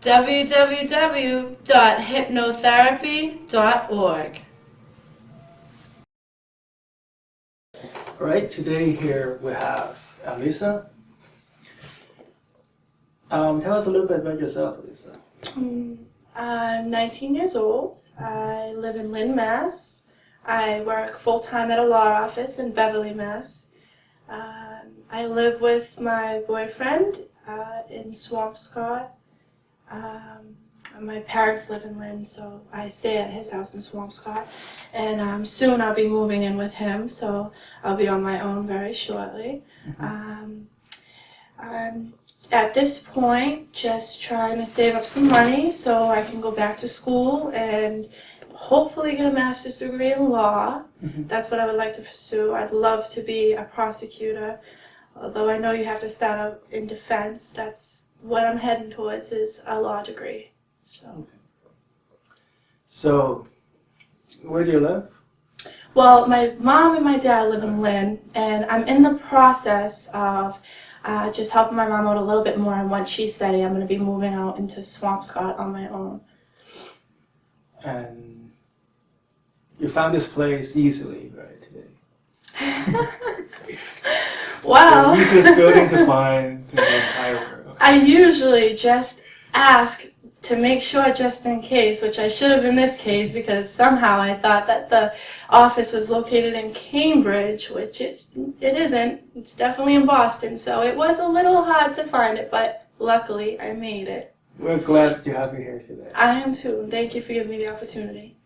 www.hypnotherapy.org. Alright, today here we have Alyssa. Tell us a little bit about yourself, Alyssa. I'm 19 years old. I live in Lynn, Mass. I work full-time at a law office in Beverly, Mass. I live with my boyfriend in Swampscott. My parents live in Lynn, so I stay at his house in Swampscott. And soon I'll be moving in with him, so I'll be on my own very shortly. I'm at this point just trying to save up some money so I can go back to school and hopefully get a master's degree in law. That's what I would like to pursue. I'd love to be a prosecutor, although I know you have to start out in defense. That's what I'm heading towards, is a law degree. So, where do you live? Well, my mom and my dad live in Lynn, and I'm in the process of just helping my mom out a little bit more. And once she's steady, I'm going to be moving out into Swampscott on my own. And you found this place easily, right, today? Wow. The easiest building to find in the entire world. I usually just ask to make sure, just in case, which I should have in this case, because somehow I thought that the office was located in Cambridge, which it isn't. It's definitely in Boston, so it was a little hard to find it, but luckily I made it. We're glad to have you here today. I am too, and thank you for giving me the opportunity.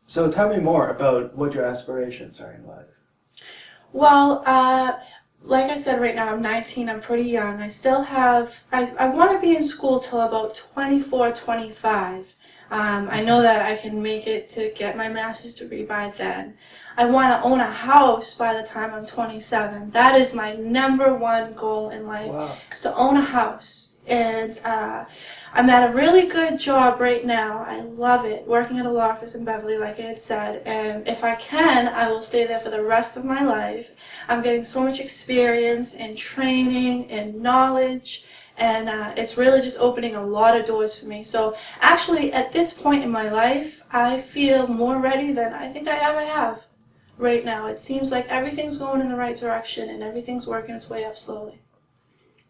So tell me more about what your aspirations are in life. Well, like I said, right now I'm 19, I'm pretty young. I still have, I want to be in school till about 24, 25. I know that I can make it to get my master's degree by then. I want to own a house by the time I'm 27. That is my #1 goal in life, is to own a house. And I'm at a really good job right now. I love it, working at a law office in Beverly, like I had said. And if I can, I will stay there for the rest of my life. I'm getting so much experience and training and knowledge. And it's really just opening a lot of doors for me. So actually, at this point in my life, I feel more ready than I think I ever have right now. It seems like everything's going in the right direction and everything's working its way up slowly.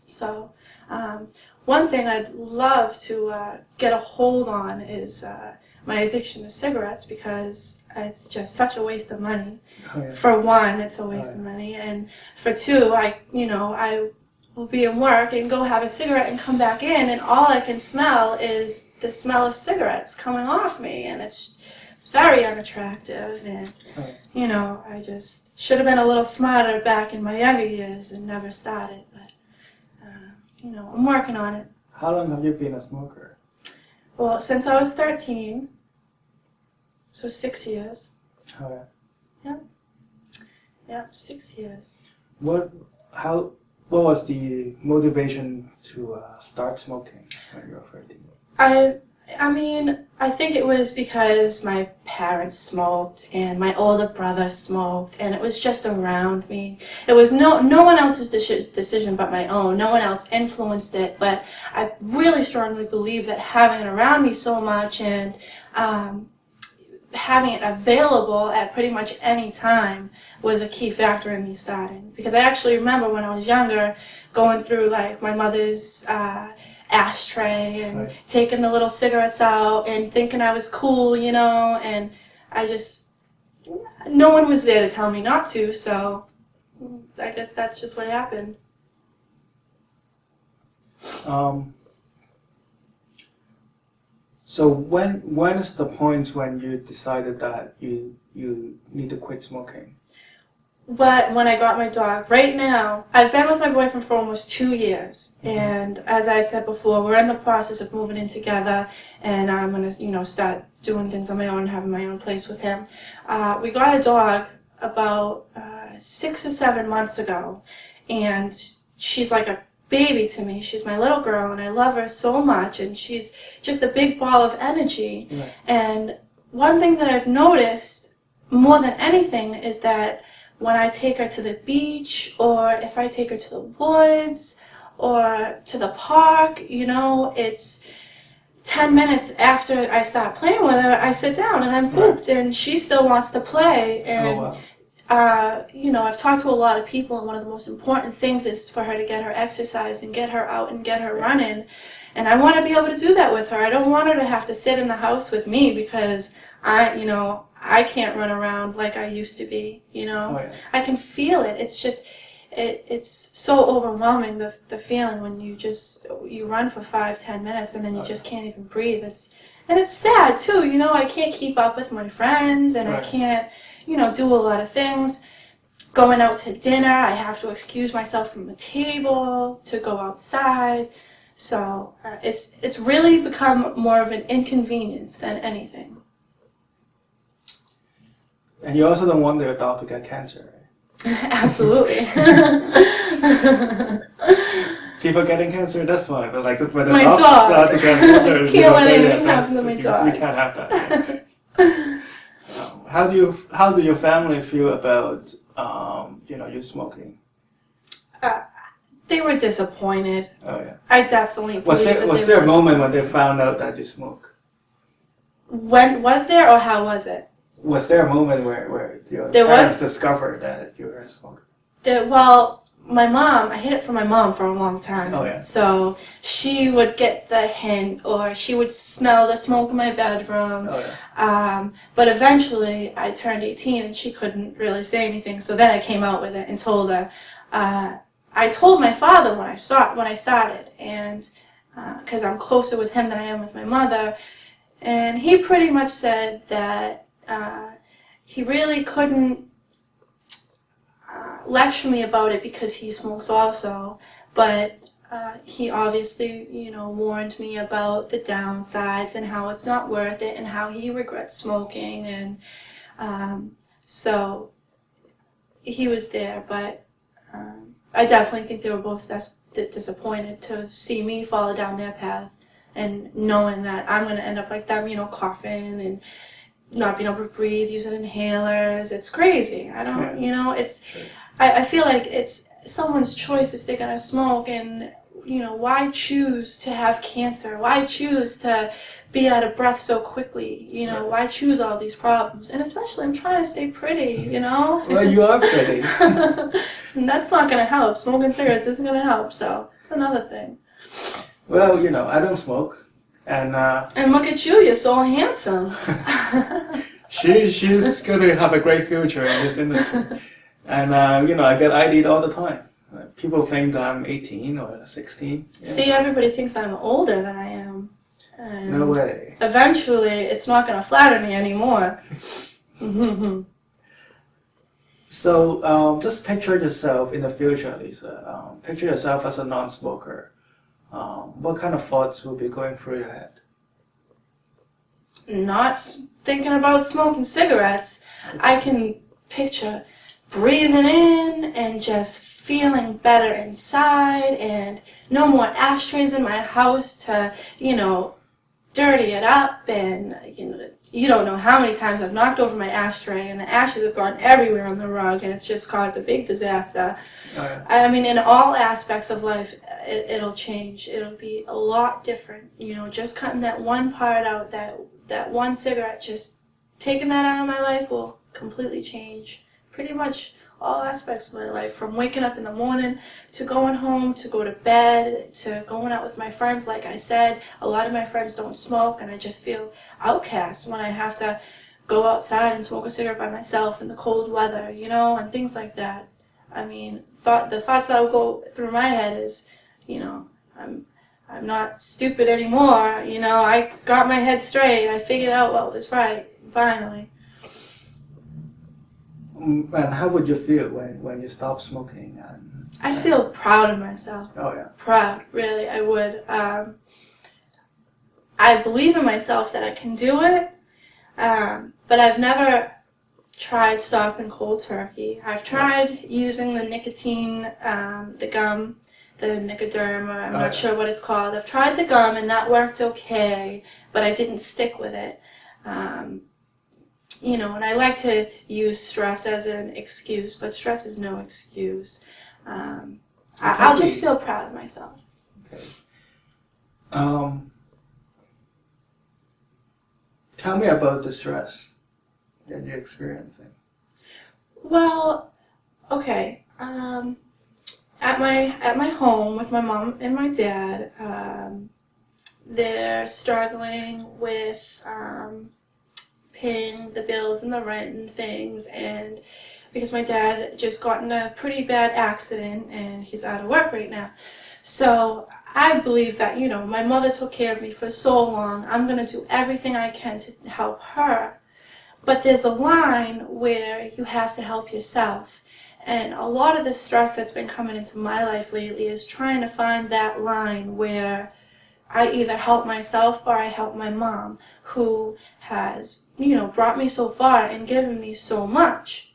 So one thing I'd love to get a hold on is my addiction to cigarettes, because it's just such a waste of money. For one, it's a waste of money, and for two, I will be in work and go have a cigarette and come back in, and all I can smell is the smell of cigarettes coming off me, and it's very unattractive. And I just should have been a little smarter back in my younger years and never started. But I'm working on it. How long have you been a smoker? Well, since I was 13, so 6 years. Yeah, 6 years. What was the motivation to start smoking when you were 13? I think it was because my parents smoked and my older brother smoked, and it was just around me. It was no one else's decision but my own. No one else influenced it, but I really strongly believe that having it around me so much and having it available at pretty much any time was a key factor in me starting. Because I actually remember when I was younger going through like my mother's ashtray and taking the little cigarettes out and thinking I was cool, and no one was there to tell me not to, so I guess that's just what happened. So when is the point when you decided that you need to quit smoking? But when I got my dog, right now, I've been with my boyfriend for almost 2 years, and as I had said before, we're in the process of moving in together, and I'm going to, start doing things on my own, having my own place with him. We got a dog about 6 or 7 months ago, and she's like a baby to me. She's my little girl, and I love her so much, and she's just a big ball of energy. And one thing that I've noticed more than anything is that when I take her to the beach, or if I take her to the woods, or to the park, you know, it's 10 minutes after I start playing with her, I sit down and I'm hooked, and she still wants to play. And you know, I've talked to a lot of people, and one of the most important things is for her to get her exercise and get her out and get her running. And I want to be able to do that with her. I don't want her to have to sit in the house with me because I can't run around like I used to be, you know. I can feel it. It's just, it's so overwhelming, the feeling when you run for 5-10 minutes and then you just can't even breathe. And it's sad too, you know. I can't keep up with my friends, and I can't, you know, do a lot of things. Going out to dinner, I have to excuse myself from the table to go outside. So it's really become more of an inconvenience than anything. And you also don't want your dog to get cancer, right? Absolutely. People getting cancer, that's fine. But like when the my dogs dog start to get cancer, can't let anything happen to my dog. You can't have that. Yeah. How do your family feel about you know, you smoking? They were disappointed. Oh yeah. I definitely was there a moment when they found out that you smoke? When was there, or how was it? Was there a moment where your parents discovered that you were a smoker? Well, my mom, I hid it from my mom for a long time. Oh, yeah. So she would get the hint, or she would smell the smoke in my bedroom. Oh, yeah. But eventually I turned 18 and she couldn't really say anything. So then I came out with it and told her. I told my father when I started, and because I'm closer with him than I am with my mother. And he pretty much said that he really couldn't lecture me about it because he smokes also, but he obviously, you know, warned me about the downsides and how it's not worth it and how he regrets smoking, and so he was there. But I definitely think they were both disappointed to see me follow down their path, and knowing that I'm going to end up like them, you know, coughing and not being able to breathe, using inhalers. It's crazy. I don't, you know, it's, I feel like it's someone's choice if they're going to smoke, and, you know, why choose to have cancer? Why choose to be out of breath so quickly? You know, why choose all these problems? And especially, I'm trying to stay pretty, you know? Well, you are pretty. And that's not going to help. Smoking cigarettes isn't going to help, so it's another thing. Well, you know, I don't smoke. And look at you, you're so handsome. she's going to have a great future in this industry. And, you know, I get ID'd all the time. People think that I'm 18 or 16. Yeah. See, everybody thinks I'm older than I am. And no way. Eventually, it's not going to flatter me anymore. So, just picture yourself in the future, Lisa. Picture yourself as a non-smoker. What kind of thoughts will be going through your head? Not thinking about smoking cigarettes. I can picture breathing in and just feeling better inside, and no more ashtrays in my house to, you know, dirty it up. And, you know, you don't know how many times I've knocked over my ashtray and the ashes have gone everywhere on the rug, and it's just caused a big disaster. Oh, yeah. I mean, in all aspects of life, it'll change. It'll be a lot different. You know, just cutting that one part out, that one cigarette, just taking that out of my life will completely change pretty much all aspects of my life, from waking up in the morning to going home, to go to bed, to going out with my friends. Like I said, a lot of my friends don't smoke, and I just feel outcast when I have to go outside and smoke a cigarette by myself in the cold weather, you know, and things like that. I mean, the thoughts that will go through my head is, you know, I'm not stupid anymore, you know, I got my head straight, I figured out what was right, finally. And how would you feel when you stop smoking? I'd feel proud of myself. Oh, yeah. Proud, really, I would. I believe in myself that I can do it, but I've never tried stopping cold turkey. I've tried using the nicotine, the gum, the Nicoderm, I'm not sure what it's called. I've tried the gum, and that worked okay, but I didn't stick with it. and I like to use stress as an excuse, but stress is no excuse. I'll just feel proud of myself. Okay. Tell me about the stress that you're experiencing. Well, okay. At my home with my mom and my dad, they're struggling with paying the bills and the rent and things, and because my dad just got in a pretty bad accident and he's out of work right now. So I believe that, my mother took care of me for so long. I'm going to do everything I can to help her. But there's a line where you have to help yourself. And a lot of the stress that's been coming into my life lately is trying to find that line where I either help myself or I help my mom, who has, brought me so far and given me so much.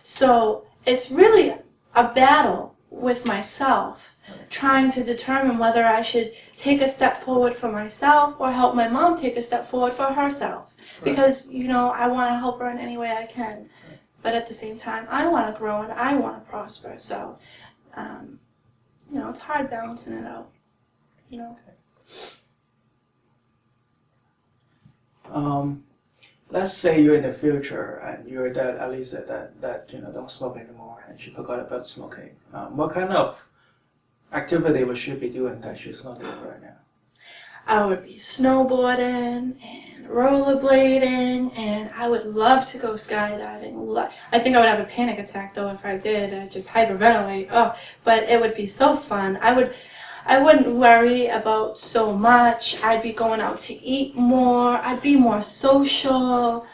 So it's really a battle with myself, trying to determine whether I should take a step forward for myself or help my mom take a step forward for herself. Because, I want to help her in any way I can. But at the same time, I want to grow and I want to prosper. So, it's hard balancing it out. Let's say you're in the future and you're that Alyssa that don't smoke anymore and she forgot about smoking. What kind of activity would she be doing that she's not doing right now? I would be snowboarding and rollerblading, and I would love to go skydiving. I think I would have a panic attack though if I did. I'd just hyperventilate. Oh, but it would be so fun. I wouldn't worry about so much. I'd be going out to eat more. I'd be more social.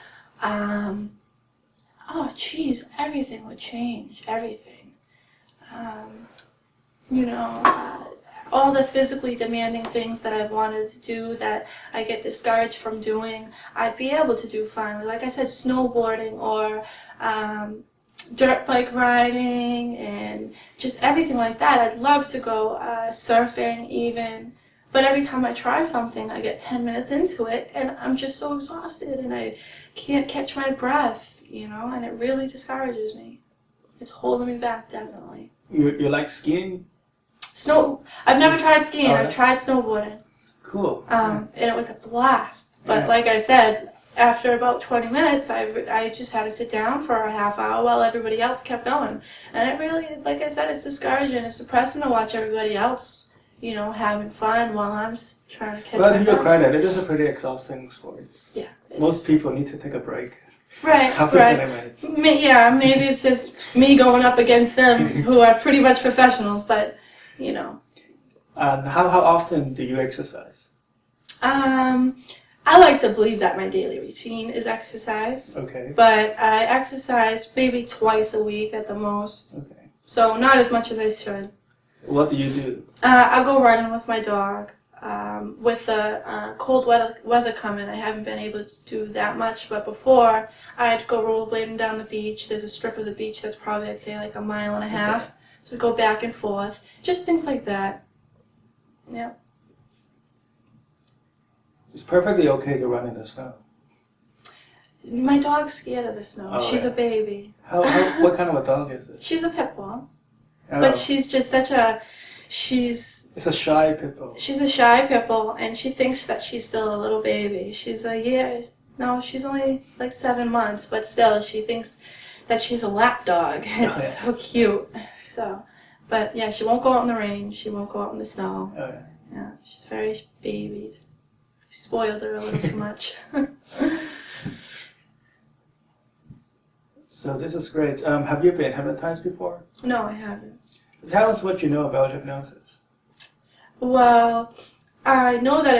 Everything would change. Everything. All the physically demanding things that I've wanted to do that I get discouraged from doing, I'd be able to do finally. Like I said, snowboarding or dirt bike riding and just everything like that. I'd love to go surfing even. But every time I try something, I get 10 minutes into it and I'm just so exhausted and I can't catch my breath, and it really discourages me. It's holding me back, definitely. You like skiing? I've never tried skiing. I've tried snowboarding. Cool. And it was a blast. But like I said, after about 20 minutes, I just had to sit down for a half hour while everybody else kept going. And it really, like I said, it's discouraging. It's depressing to watch everybody else, having fun while I'm trying to catch Well, to your credit, it is a pretty exhausting sport. Yeah. Most people need to take a break. Right, after 20 minutes. Yeah, maybe it's just me going up against them who are pretty much professionals, but, And how often do you exercise? I like to believe that my daily routine is exercise. Okay. But I exercise maybe twice a week at the most. Okay. So not as much as I should. What do you do? I go running with my dog. With the cold weather coming, I haven't been able to do that much. But before, I'd go rollerblading down the beach. There's a strip of the beach that's probably, I'd say, like a mile and a half. Okay. So we go back and forth. Just things like that. Yeah. It's perfectly okay to run in the snow. My dog's scared of the snow. Oh, she's a baby. What kind of a dog is it? She's a pit bull. Oh. But she's just such a... It's a shy pit bull. She's a shy pit bull, and she thinks that she's still a little baby. She's she's only like 7 months, but still she thinks that she's a lap dog. It's so cute. So, but yeah, she won't go out in the rain. She won't go out in the snow. Oh, yeah. Yeah, she's very babied. We spoiled her a little too much. So this is great. Have you been hypnotized before? No, I haven't. Tell us what you know about hypnosis. Well, I know that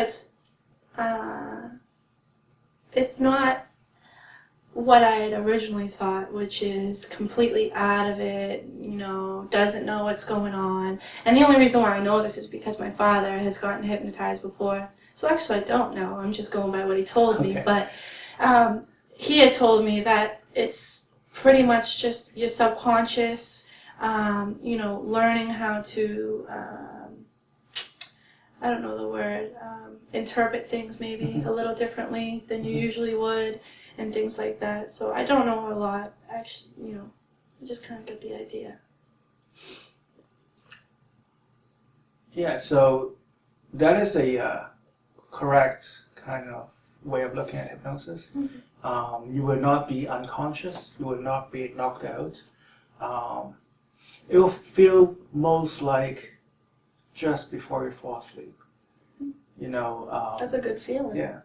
it's not what I had originally thought, which is completely out of it, doesn't know what's going on. And the only reason why I know this is because my father has gotten hypnotized before. So actually I don't know. I'm just going by what he told me. But he had told me that it's pretty much just your subconscious, learning how to I don't know the word, interpret things maybe a little differently than you usually would, and things like that. So I don't know a lot, actually, I just kind of get the idea. Yeah, so that is a correct kind of way of looking at hypnosis. You will not be unconscious, you will not be knocked out. It will feel most like just before you fall asleep. That's a good feeling. Yeah.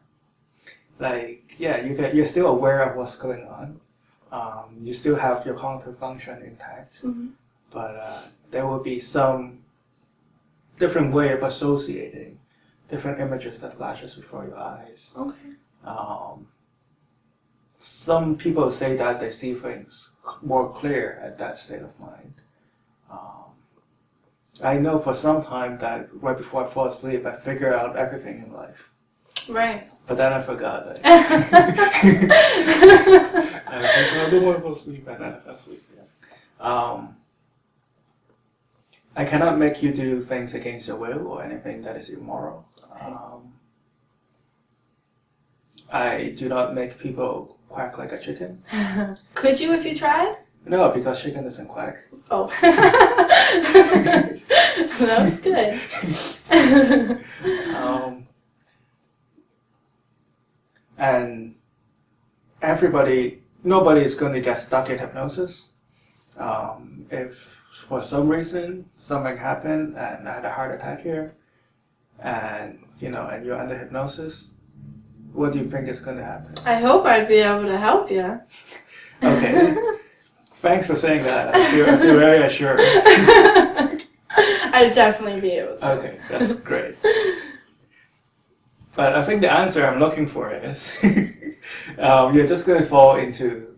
You're still aware of what's going on. You still have your cognitive function intact, but there will be some different way of associating different images that flashes before your eyes. Okay. Some people say that they see things more clear at that state of mind. I know for some time that right before I fall asleep, I figure out everything in life. Right. But then I forgot it. I don't want to fall asleep, and then I fell asleep. Yeah. I cannot make you do things against your will or anything that is immoral. I do not make people quack like a chicken. Could you if you tried? No, because chicken doesn't quack. Oh. That was good. And nobody is going to get stuck in hypnosis. If for some reason something happened and I had a heart attack here, and you're under hypnosis, what do you think is going to happen? I hope I'd be able to help you. Okay. Thanks for saying that. I feel very assured. I'd definitely be able to. Okay, that's great. But I think the answer I'm looking for is you're just going to fall into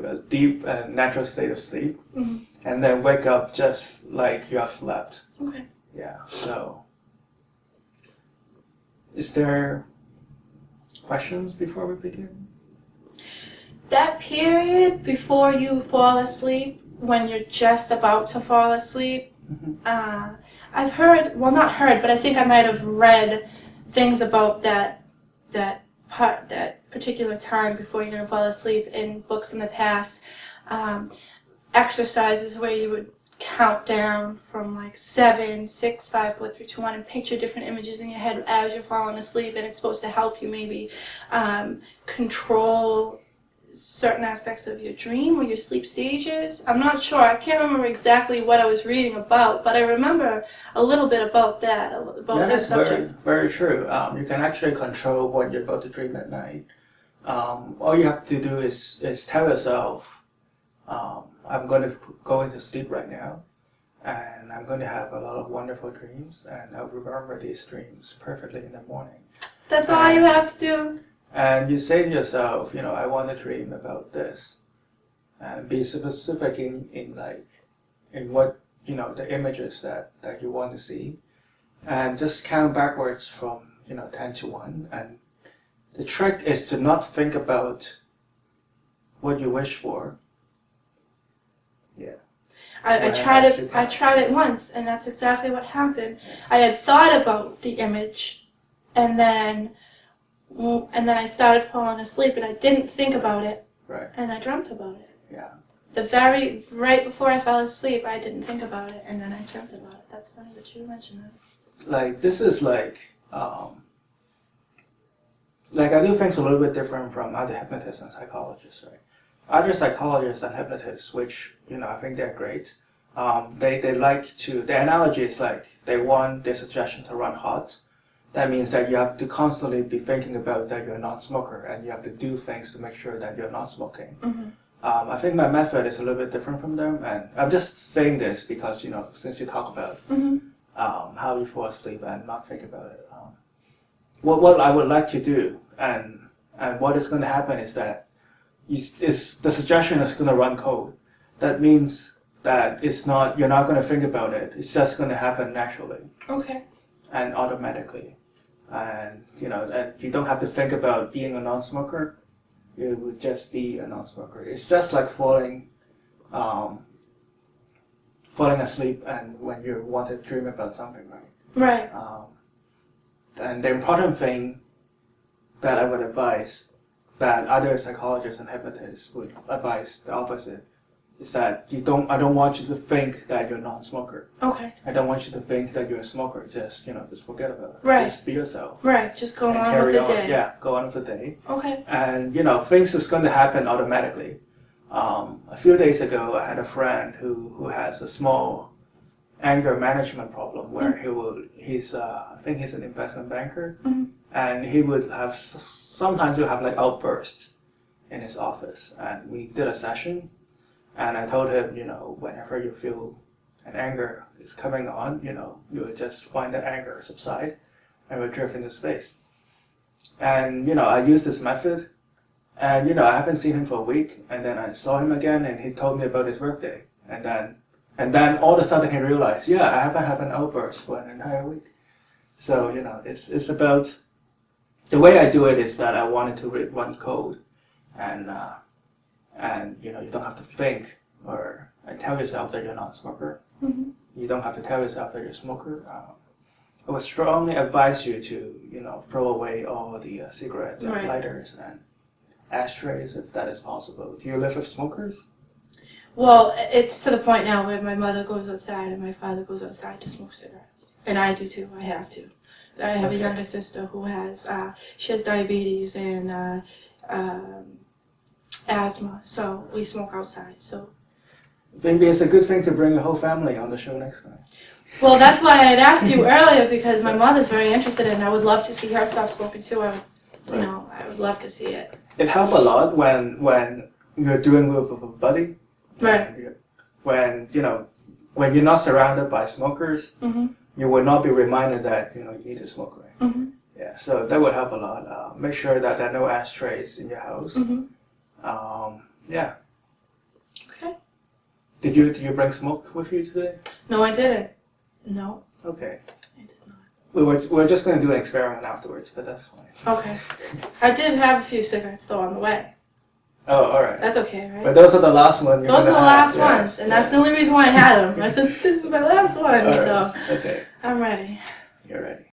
a deep and natural state of sleep, and then wake up just like you have slept. Okay. Yeah. So, is there questions before we begin? That period before you fall asleep, when you're just about to fall asleep, I've heard, well, not heard, but I think I might have read things about that particular time before you're going to fall asleep in books in the past. Exercises where you would count down from like 7, 6, 5, 4, 3, 2, 1, and picture different images in your head as you're falling asleep, and it's supposed to help you maybe control certain aspects of your dream or your sleep stages. I'm not sure. I can't remember exactly what I was reading about, but I remember a little bit about that, that subject. Very, very true. You can actually control what you're about to dream at night. All you have to do is tell yourself, I'm going to go into sleep right now, and I'm going to have a lot of wonderful dreams, and I'll remember these dreams perfectly in the morning. That's all you have to do. And you say to yourself, I want to dream about this, and be specific in what the images that you want to see, and just count backwards from 10 to 1. And the trick is to not think about what you wish for. Yeah. I tried it once, and that's exactly what happened. I had thought about the image, and then I started falling asleep, and I didn't think about it. Right. And I dreamt about it. Yeah. Right before I fell asleep, I didn't think about it, and then I dreamt about it. That's funny that you mentioned that. This is I do things a little bit different from other hypnotists and psychologists, right? Other psychologists and hypnotists, which I think they're great. They like to. The analogy is they want their suggestion to run hot. That means that you have to constantly be thinking about that you're a non-smoker, and you have to do things to make sure that you're not smoking. I think my method is a little bit different from them, and I'm just saying this because since you talk about how you fall asleep and not think about it. What I would like to do, and what is going to happen is that the suggestion is going to run cold. That means that you're not going to think about it. It's just going to happen naturally. Okay. And automatically. And and you don't have to think about being a non-smoker. You would just be a non-smoker. It's just like falling asleep, and when you want to dream about something, right? Right. And the important thing that I would advise, that other psychologists and hypnotists would advise the opposite, is that I don't want you to think that you're a non-smoker. Okay. I don't want you to think that you're a smoker. Just forget about it. Right. Just be yourself. Right. Just go and on carry with the on. day. Yeah, go on with the day. Okay. And things is going to happen automatically. A few days ago, I had a friend who has a small anger management problem where I think he's an investment banker, and he would have sometimes he'll have like outbursts in his office. And we did a session, and I told him, whenever you feel an anger is coming on, you would just find that anger subside, and we'll drift into space. And I used this method. And I haven't seen him for a week, and then I saw him again, and he told me about his workday, and then all of a sudden he realized, I haven't had an outburst for an entire week. So it's about the way I do it is that I wanted to read one code, and you don't have to think or tell yourself that you're not a smoker. Mm-hmm. You don't have to tell yourself that you're a smoker. I would strongly advise you to throw away all the cigarette lighters and ashtrays, if that is possible. Do you live with smokers? Well, it's to the point now where my mother goes outside and my father goes outside to smoke cigarettes. And I do too. I have to. I have a younger sister who has diabetes and asthma, so we smoke outside. So maybe it's a good thing to bring your whole family on the show next time. Well, that's why I had asked you earlier, because my mother's very interested in it, and I would love to see her stop smoking too. I would love to see it. It helps a lot when you're doing with a buddy. Right. When you're not surrounded by smokers, you will not be reminded that you need to smoke, right? Mm-hmm. Yeah. So that would help a lot. Make sure that there are no ashtrays in your house. Mm-hmm. Yeah. Okay. Did you bring smoke with you today? No, I didn't. No. Okay. I did not. We're just going to do an experiment afterwards, but that's fine. Okay. I did have a few cigarettes though on the way. Oh, all right. That's okay, right? But those are the last ones. Those are the last have. ones, and that's the only reason why I had them. I said, this is my last one, All right. so Okay. I'm ready. You're ready.